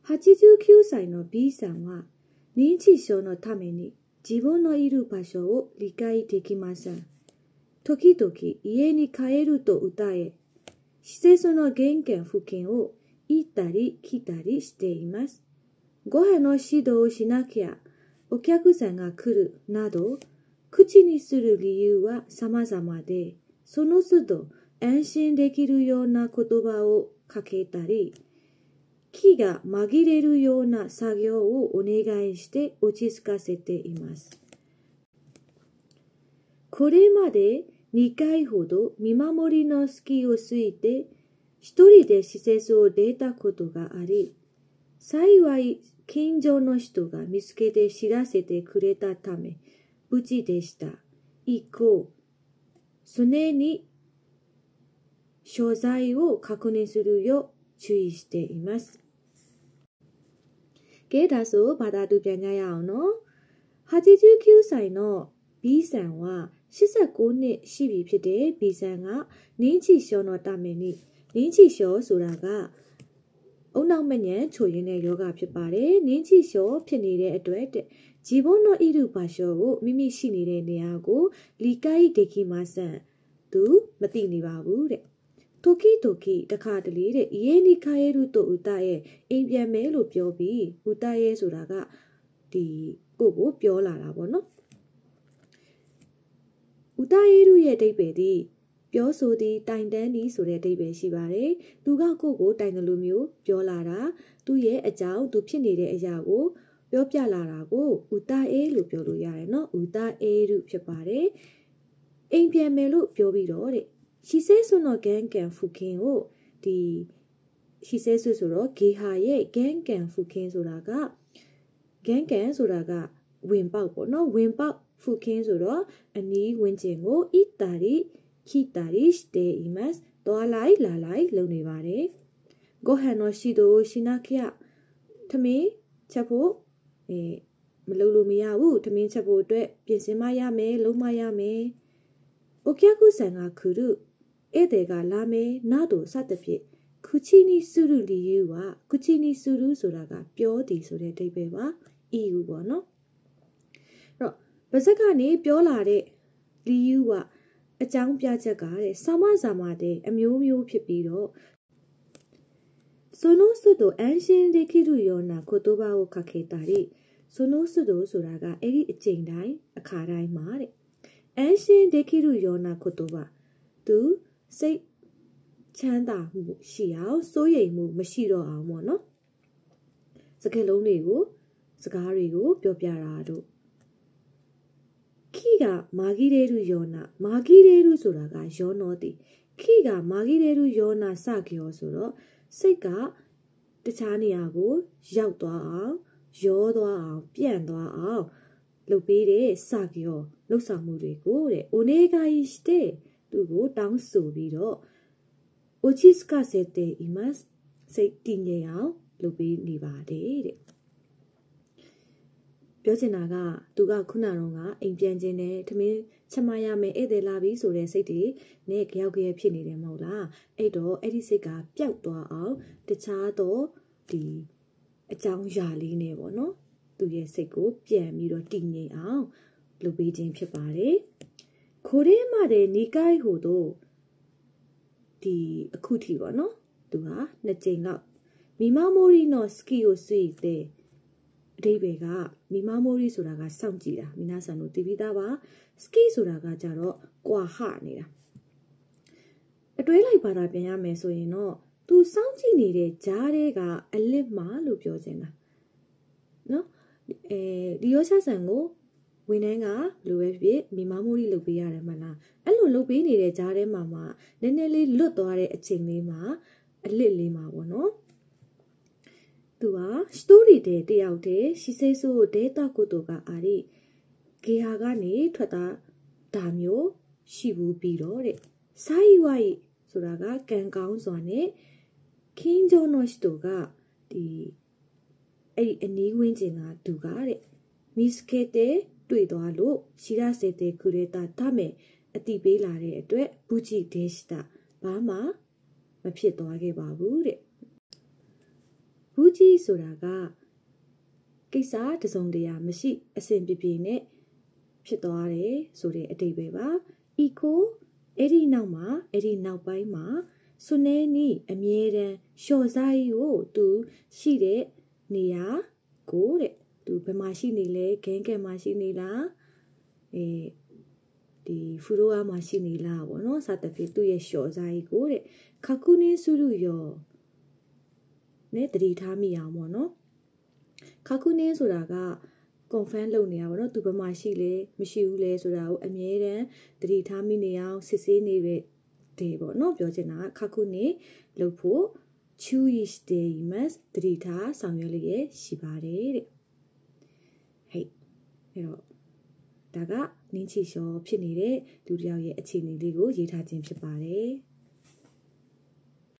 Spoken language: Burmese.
89歳の B さんは認知症のために自分のいる場所を理解できません。時々家に帰ると歌え、施設の玄関付近を行ったり来たりしています。ご飯の指導をしなきゃお客さんが来るなど、口にする理由は様々で、その都度安心できるような言葉をかけたり、気が紛れるような作業をお願いして落ち着かせています。これまで2回ほど見守りの隙をついて、一人で施設を出たことがあり、幸い近所の人が見つけて知らせてくれたため、無事でした。以降、常に所在を確認するよう注意しています。ကဲဒါဆိုဘာသာတူပြန်ကြရအောင်နော်89歳の B さんは89နှစ်ရှိပြီဖြစ်တဲ့ B さんက認知症のために認知症ဆိုတာကအုံနောက်မဉဏ်ချိုရင်းတဲ့ယောဂဖြစ်ပါတယ်認知症ဖြစ်နေတဲ့အတွက်自分のいる場所をမိမိရှိနေတဲ့နေရာကို理解できませんသူမသိနေပါဘူးတဲ့時々တခါတလေတဲ့家に帰ると歌えအိမ်ပြန်မယ်လို့ပြောပြီး歌えဆိုတာကဒီကိုပြောလာတာပေါ့နော်歌えるရဲ့အဓိပ္ပာယ်ဒီပြောဆိုသည်တိုင်တန်းသည်ဆိုတဲ့အဓိပ္ပာယ်ရှိပါတယ်သူကကိုတိုင်တယ်လို့မျိုးပြောလာတာသူ့ရဲ့အကြောင်းသူဖြစ်နေတဲ့အရာကိုပြောပြလာတာကို歌えလို့ပြောလို့ရတယ်နော်歌えるဖြစ်ပါတယ်အိမ်ပြန်မယ်လို့ပြောပြီးတော့တဲ့施設の玄関付近をဒီ施設ဆိုတော့ဂေဟာရဲ့玄関付近ဆိုတာက玄関ဆိုတာကဝင်ပေါက်ပေါ့နော်ဝင်ပေါက်付近ဆိုတော့အနီးဝန်းကျင်ကို行ったり来たりしていますသွားလိုက်လာလိုက်လုပ်နေပါတယ်ご飯の指導をしなきゃထမင်းချက်ဖို့မလုပ်လို့မရဘူးထမင်းချက်ဖို့အတွက်ပြင်ဆင်မှရမယ်လုပ်မှရမယ်お客さんが来るဧည့်သည်ကလာမယ်などစသဖြင့်口にする理由は口にするဆိုတာကပြောသည်ဆိုတဲ့အဓိပ္ပာယ်ပါ EU ပေါ့နော်အဲ့တော့ပါဇက်ကနေပြောလာတဲ့理由ကအကြောင်းပြချက်ကတဲ့さまざまတဲ့အမျိုးမျိုးဖြစ်ပြီးတော့その都度安心できるような言葉をかけたりその都度ဆိုတာကအဲ့ဒီအချိန်တိုင်းအခါတိုင်းမှာတဲ့安心できるような言葉သူစိတ်ချမ်းသာမှုရှိအောင်စိုးရိမ်မှုမရှိတော့အောင်ပေါ့နော်စကားလုံးတွေကိုစကားတွေကိုပြောပြတာတို့ခိကမာဂီရေရုယောနာမာဂီရေရုဆိုတာကယောနောတိခိကမာဂီရေရုယောနာစကြောဆိုတော့စိတ်ကတခြားနေရာကိုရောက်သွားအောင်ရောသွားအောင်ပြန့်သွားအောင်လုပ်ပေးတဲ့စကြောလှုပ်ဆောင်မှုတွေကိုတဲ့အိုနေဂိုင်းしてသူ့ကိုတောင်းဆိုပြီးတော့အိုချစ်ကစတဲ့ いますစိတ်တည်ငြိမ်အောင်လုပ်ပေးနေပါတယ်တဲ့ပြောချင်တာကသူကခုနတော့ကအိမ်ပြန်ခြင်းနဲ့ထမင်းချက်မရမယ်ဧည့်သည်လာပြီဆိုတဲ့စိတ်တွေနဲ့ကြောက်ကြရဖြစ်နေတယ်မဟုတ်လားအဲ့တော့အဲ့ဒီစိတ်ကပျောက်သွားအောင်တခြားတော့ဒီအကြောင်းအရာလေးနဲ့ပေါ့နော်သူရဲ့စိတ်ကိုပြန်ပြီးတော့တည်ငြိမ်အောင်လုပ်ပေးခြင်းဖြစ်ပါတယ်これまで2回ほどဒီအခုထိပေါ့နော်သူက2ကြိမ်လောက်見守りの隙をついてအဓိပ္ပာယ်က見守りဆိုတာကစောင့်ကြည့်တာ皆さんတို့သိပြီးသားပါစကီဆိုတာကကြတော့ကွာဟနေတာအတွဲလိုက်ပါတာပြန်ရမယ်ဆိုရင်တော့သူစောင့်ကြည့်နေတဲ့ဂျားတွေကအလစ်မာလို့ပြောချင်တာနော်ဒီရောချဆန်ကိုဝန်ထမ်းကလိုပဲဖြစ်မိမမိုးကြီးလုပ်ပေးရတယ်မလားအဲ့လိုလုပ်ပေးနေတဲ့ဂျားထဲမှာနည်းနည်းလေးလွတ်သွားတဲ့အချိန်လေးမှာအလစ်လေးမှာပေါ့နော်သူကストーリーでတယောက်တည်းရှိစိတ်ဆိုးဒေတာကိုတော့ကအာရီဂေဟာကနေထွက်တာဒါမျိုးရှိဘူးပြီးတော့တဲ့ဆိုင်ဝိုင်ဆိုတာကကံကောင်းစွာနဲ့ခင်းဂျိုနိုရှ်တိုကဒီအဲ့ဒီအနီးဝင်းကျင်ကသူကတဲ့မစ်ကေတေတွေ့သွားလို့ရှိရစေတဲ့ကူရတာဒါမဲ့အတိပေးလာတဲ့အတွက်ဘူဂျီဒေရှတာဘာမှမဖြစ်သွားခဲ့ပါဘူးတဲ့ဘူ ကြီးဆိုတာကကိစ္စတစုံတရာမရှိအစဉ်ပြေပြေနဲ့ဖြစ်သွားတယ်ဆိုတဲ့အတိတ်ပဲပါ eco အဲ့ဒီနောက်ပိုင်းမှာစွနဲနီးအမြဲတမ်းလျှော်စားကြီးကိုသူရှိတဲ့နေရာကိုတဲ့သူဘယ်မှာရှိနေလဲဂင်းကက်မှာရှိနေလားဒီဖူရိုအားမှာရှိနေလားပေါ့နော်စသဖြင့်သူ့ရဲ့လျှော်စားကြီးကိုတဲ့ခခုနင်းစုရုရောနဲ့တတိထားမိအောင်ပေါ့နော်ခခုနင်းဆိုတာက confirm လုပ်နေတာပေါ့နော်သူဘယ်မှာရှိလဲမရှိဘူးလဲဆိုတာကိုအမြဲတမ်းတတိထားမိနေအောင်စစ်ဆေးနေပဲတယ်ပေါ့နော်ပြောချင်တာခခုနင်းလုပ်ဖို့ choose day must တတိထားဆောင်ရွက်လျက်ရှိပါတယ်တဲ့ဟဲ့အဲ့တော့ဒါကနင်းချီလျှော်ဖြစ်နေတဲ့လူတစ်ယောက်ရဲ့အခြေအနေလေးကိုရေးထားခြင်းဖြစ်ပါတယ်